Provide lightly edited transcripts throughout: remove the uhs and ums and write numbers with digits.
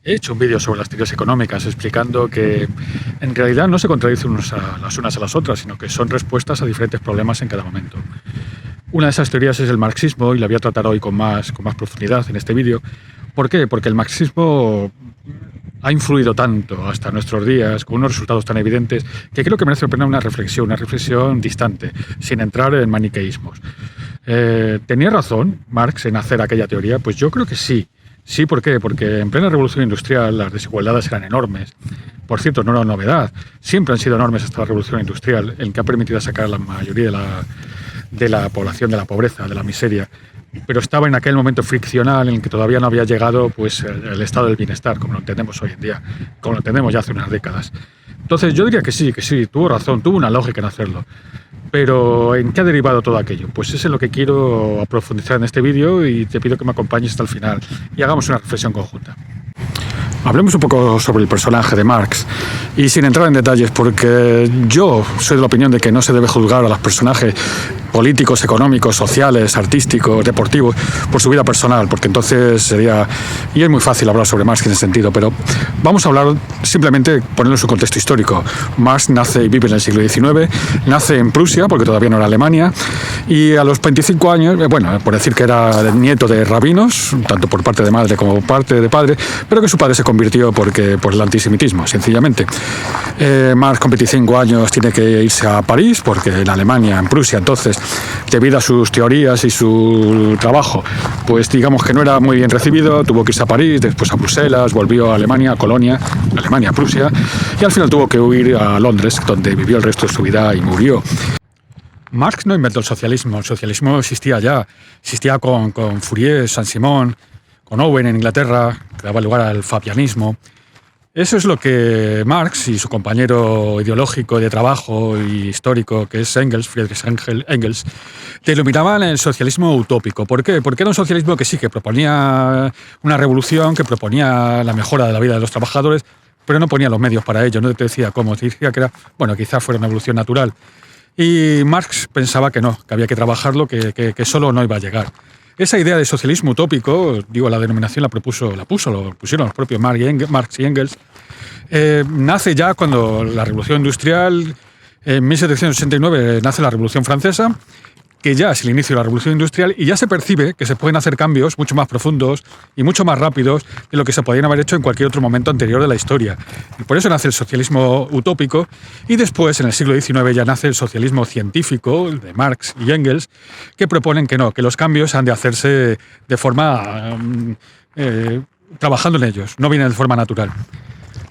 He hecho un vídeo sobre las teorías económicas explicando que en realidad no se contradicen las unas a las otras, sino que son respuestas a diferentes problemas en cada momento. Una de esas teorías es el marxismo y la voy a tratar hoy con más profundidad en este vídeo. ¿Por qué? Porque el marxismo ha influido tanto hasta nuestros días, con unos resultados tan evidentes, que creo que merece la pena una reflexión distante, sin entrar en maniqueísmos. ¿Tenía razón Marx en hacer aquella teoría? Pues yo creo que sí. Sí, ¿por qué? Porque en plena revolución industrial las desigualdades eran enormes. Por cierto, no era una novedad. Siempre han sido enormes hasta la revolución industrial, en que ha permitido sacar a la mayoría de la población de la pobreza, de la miseria. Pero estaba en aquel momento friccional en el que todavía no había llegado pues, el estado del bienestar, como lo entendemos hoy en día, como lo entendemos ya hace unas décadas. Entonces yo diría que sí, tuvo razón, tuvo una lógica en hacerlo. Pero ¿en qué ha derivado todo aquello? Pues eso es lo que quiero profundizar en este vídeo y te pido que me acompañes hasta el final y hagamos una reflexión conjunta. Hablemos un poco sobre el personaje de Marx y sin entrar en detalles, porque yo soy de la opinión de que no se debe juzgar a los personajes políticos, económicos, sociales, artísticos, deportivos, por su vida personal, porque entonces sería... Y es muy fácil hablar sobre Marx en ese sentido, pero vamos a hablar simplemente, ponerlo en su contexto histórico. Marx nace y vive en el siglo XIX, nace en Prusia, porque todavía no era Alemania, y a los 25 años, bueno, por decir que era nieto de rabinos, tanto por parte de madre como por parte de padre, pero que su padre se convirtió por el antisemitismo, sencillamente. Marx con 25 años tiene que irse a París, porque en Alemania, en Prusia, entonces, debido a sus teorías y su trabajo, pues digamos que no era muy bien recibido, tuvo que irse a París, después a Bruselas, volvió a Alemania, a Colonia, Alemania, Prusia, y al final tuvo que huir a Londres, donde vivió el resto de su vida y murió. Marx no inventó el socialismo existía ya, existía con Fourier, Saint-Simon, con Owen en Inglaterra, que daba lugar al fabianismo. Eso es lo que Marx y su compañero ideológico de trabajo y histórico, que es Engels, Friedrich Engels, denominaban el socialismo utópico. ¿Por qué? Porque era un socialismo que sí, que proponía una revolución, que proponía la mejora de la vida de los trabajadores, pero no ponía los medios para ello, no te decía cómo, te decía que era, bueno, quizás fuera una evolución natural. Y Marx pensaba que no, que había que trabajarlo, que solo no iba a llegar. Esa idea de socialismo utópico, digo, la denominación lo pusieron los propios Marx y Engels, nace ya cuando la Revolución Industrial, en 1789 nace la Revolución Francesa, que ya es el inicio de la Revolución Industrial y ya se percibe que se pueden hacer cambios mucho más profundos y mucho más rápidos de lo que se podían haber hecho en cualquier otro momento anterior de la historia. Y por eso nace el socialismo utópico y después, en el siglo XIX, ya nace el socialismo científico de Marx y Engels, que proponen que no, que los cambios han de hacerse de forma... trabajando en ellos, no vienen de forma natural.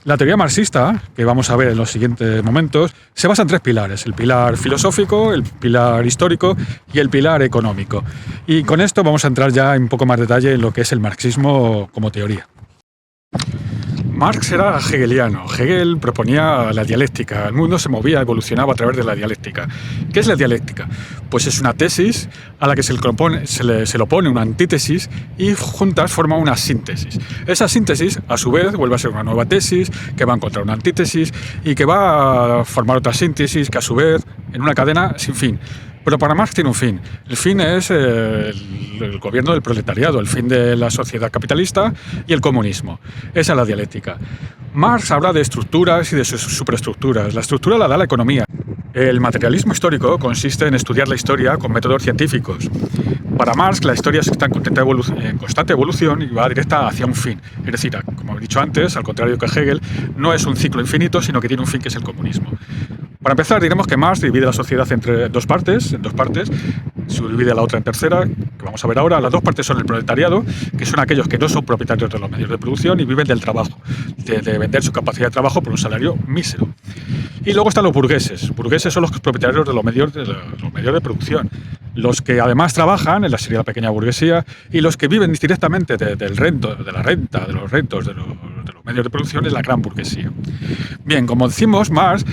La teoría marxista, que vamos a ver en los siguientes momentos, se basa en tres pilares: el pilar filosófico, el pilar histórico y el pilar económico. Y con esto vamos a entrar ya en un poco más detalle en lo que es el marxismo como teoría. Marx era hegeliano. Hegel proponía la dialéctica. El mundo se movía, evolucionaba a través de la dialéctica. ¿Qué es la dialéctica? Pues es una tesis a la que se le opone una antítesis y juntas forman una síntesis. Esa síntesis, a su vez, vuelve a ser una nueva tesis que va a encontrar una antítesis y que va a formar otra síntesis que, a su vez, en una cadena sin fin. Pero para Marx tiene un fin. El fin es el gobierno del proletariado, el fin de la sociedad capitalista y el comunismo. Esa es la dialéctica. Marx habla de estructuras y de sus superestructuras. La estructura la da la economía. El materialismo histórico consiste en estudiar la historia con métodos científicos. Para Marx, la historia está en constante evolución y va directa hacia un fin. Es decir, como he dicho antes, al contrario que Hegel, no es un ciclo infinito, sino que tiene un fin, que es el comunismo. Para empezar, diremos que Marx divide la sociedad en dos partes, subdivide la otra en tercera, que vamos a ver ahora. Las dos partes son el proletariado, que son aquellos que no son propietarios de los medios de producción y viven del trabajo, de vender su capacidad de trabajo por un salario mísero. Y luego están los burgueses. Los burgueses son los propietarios de los medios de producción, los que además trabajan, en la serie de la pequeña burguesía, y los que viven directamente de la renta, de los rentos, de los medios de producción, es la gran burguesía. Bien, como decimos, Marx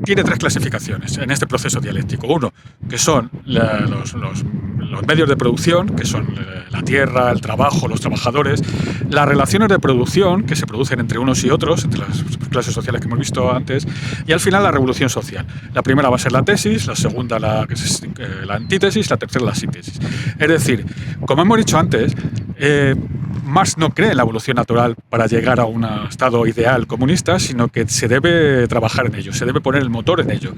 tiene tres clasificaciones en este proceso dialéctico. Uno, que son los medios de producción, que son la tierra, el trabajo, los trabajadores, las relaciones de producción que se producen entre unos y otros, entre las clases sociales que hemos visto antes, y al final la revolución social. La primera va a ser la tesis, la segunda la antítesis, la tercera la síntesis. Es decir, como hemos dicho antes, Marx no cree en la evolución natural para llegar a un estado ideal comunista, sino que se debe trabajar en ello, se debe poner el motor en ello.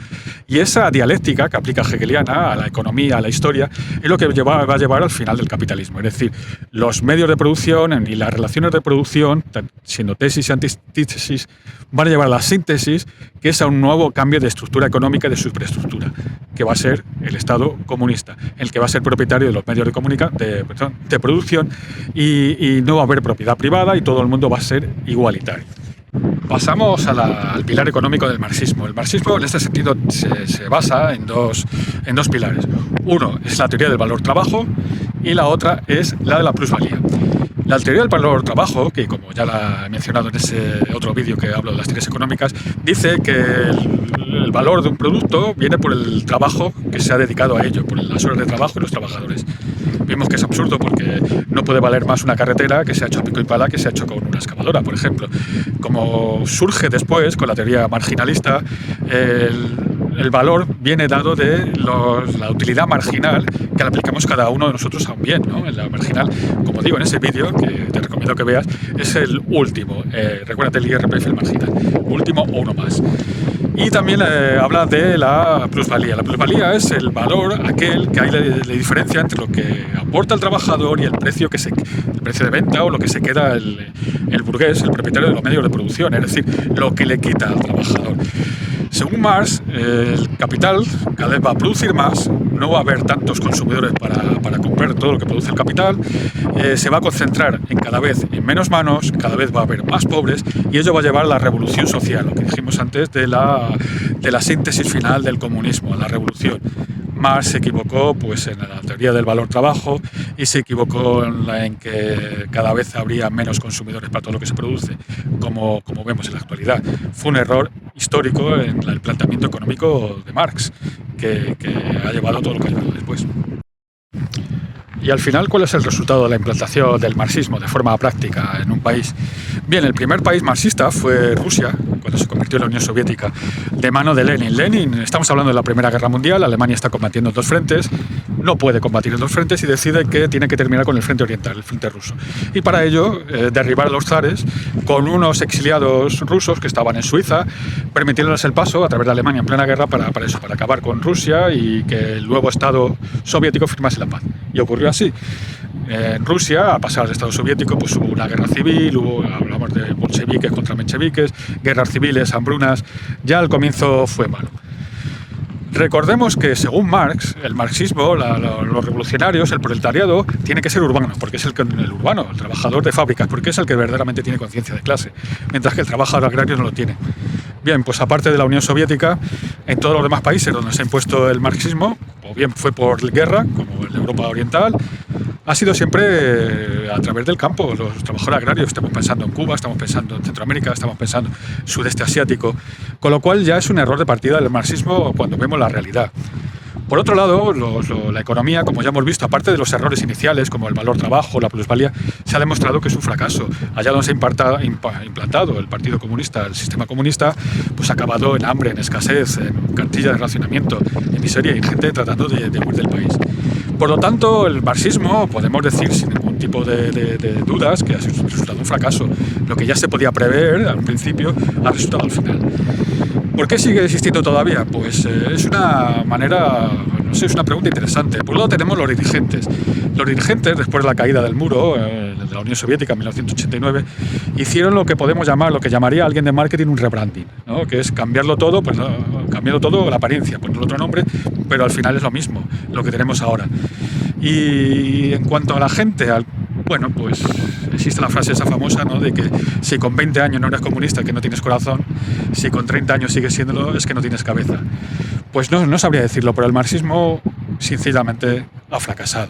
Y esa dialéctica que aplica hegeliana a la economía, a la historia, es lo que va a llevar al final del capitalismo. Es decir, los medios de producción y las relaciones de producción, siendo tesis y antítesis, van a llevar a la síntesis, que es a un nuevo cambio de estructura económica y de superestructura, que va a ser el Estado comunista, el que va a ser propietario de los medios de producción y no va a haber propiedad privada y todo el mundo va a ser igualitario. Pasamos al pilar económico del marxismo. El marxismo, en este sentido, se basa en dos pilares. Uno es la teoría del valor-trabajo y la otra es la de la plusvalía. La teoría del valor-trabajo, que como ya la he mencionado en ese otro vídeo que hablo de las teorías económicas, dice que el valor de un producto viene por el trabajo que se ha dedicado a ello, por las horas de trabajo y los trabajadores. Vimos que es absurdo porque no puede valer más una carretera que se ha hecho a pico y pala que se ha hecho con una excavadora, por ejemplo. Como surge después, con la teoría marginalista, el valor viene dado de la utilidad marginal que le aplicamos cada uno de nosotros a un bien, ¿no? La marginal, como digo en ese vídeo, que te recomiendo que veas, es el último. Recuérdate el IRPF, el marginal. Último o uno más. Y también habla de la plusvalía. La plusvalía es el valor aquel que hay de diferencia entre lo que aporta el trabajador y el precio de venta o lo que se queda el burgués, el propietario de los medios de producción, es decir, lo que le quita al trabajador. Según Marx, el capital cada vez va a producir más, no va a haber tantos consumidores para comprar todo lo que produce el capital, se va a concentrar cada vez en menos manos, cada vez va a haber más pobres y ello va a llevar a la revolución social, lo que dijimos antes de la síntesis final del comunismo, a la revolución. Marx se equivocó pues, en la teoría del valor-trabajo y se equivocó en que cada vez habría menos consumidores para todo lo que se produce, como vemos en la actualidad. Fue un error histórico en el planteamiento económico de Marx, que ha llevado a todo lo que ha llevado después. Y al final, ¿cuál es el resultado de la implantación del marxismo de forma práctica en un país? Bien, el primer país marxista fue Rusia, cuando se convirtió en la Unión Soviética, de mano de Lenin. Lenin, estamos hablando de la Primera Guerra Mundial, Alemania está combatiendo en dos frentes, no puede combatir en dos frentes y decide que tiene que terminar con el frente oriental, el frente ruso. Y para ello, derribar a los zares con unos exiliados rusos que estaban en Suiza, permitiéndoles el paso a través de Alemania en plena guerra para acabar con Rusia y que el nuevo Estado soviético firmase la paz. Y ocurrió así. En Rusia, al pasar al Estado soviético, pues hubo una guerra civil, hablamos de bolcheviques contra mencheviques, guerras civiles, hambrunas, ya al comienzo fue malo. Recordemos que según Marx, el marxismo, los revolucionarios, el proletariado, tiene que ser urbano, porque es el urbano, el trabajador de fábricas, porque es el que verdaderamente tiene conciencia de clase, mientras que el trabajador agrario no lo tiene. Bien, pues aparte de la Unión Soviética, en todos los demás países donde se ha impuesto el marxismo, o bien fue por guerra, como en Europa Oriental, ha sido siempre a través del campo, los trabajadores agrarios. Estamos pensando en Cuba, estamos pensando en Centroamérica, estamos pensando en sudeste asiático, con lo cual ya es un error de partida del marxismo cuando vemos la realidad. Por otro lado, la economía, como ya hemos visto, aparte de los errores iniciales, como el valor-trabajo, la plusvalía, se ha demostrado que es un fracaso. Allá donde se ha implantado el Partido Comunista, el sistema comunista, pues ha acabado en hambre, en escasez, en cartilla de racionamiento, en miseria y gente tratando de huir del país. Por lo tanto, el marxismo, podemos decir sin ningún tipo de dudas, que ha resultado un fracaso. Lo que ya se podía prever al principio ha resultado al final. ¿Por qué sigue existiendo todavía? Pues es una manera, no sé, es una pregunta interesante. Por un lado tenemos los dirigentes. Los dirigentes, después de la caída del muro de la Unión Soviética en 1989, hicieron lo que podemos llamar, lo que llamaría alguien de marketing un rebranding, ¿no? Que es cambiarlo todo, pues cambiando todo la apariencia, ponerle otro nombre, pero al final es lo mismo, lo que tenemos ahora. Y en cuanto a la gente, bueno, pues existe la frase esa famosa, ¿no? De que si con 20 años no eres comunista, que no tienes corazón, si con 30 años sigues siéndolo, es que no tienes cabeza. Pues no sabría decirlo, pero el marxismo, sinceramente, ha fracasado.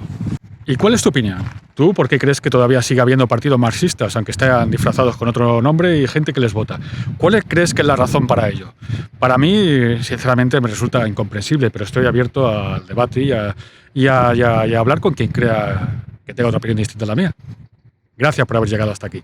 ¿Y cuál es tu opinión? ¿Tú por qué crees que todavía sigue habiendo partidos marxistas, aunque estén disfrazados con otro nombre y gente que les vota? ¿Cuál crees que es la razón para ello? Para mí, sinceramente, me resulta incomprensible, pero estoy abierto al debate y a hablar con quien crea que tenga otra opinión distinta a la mía. Gracias por haber llegado hasta aquí.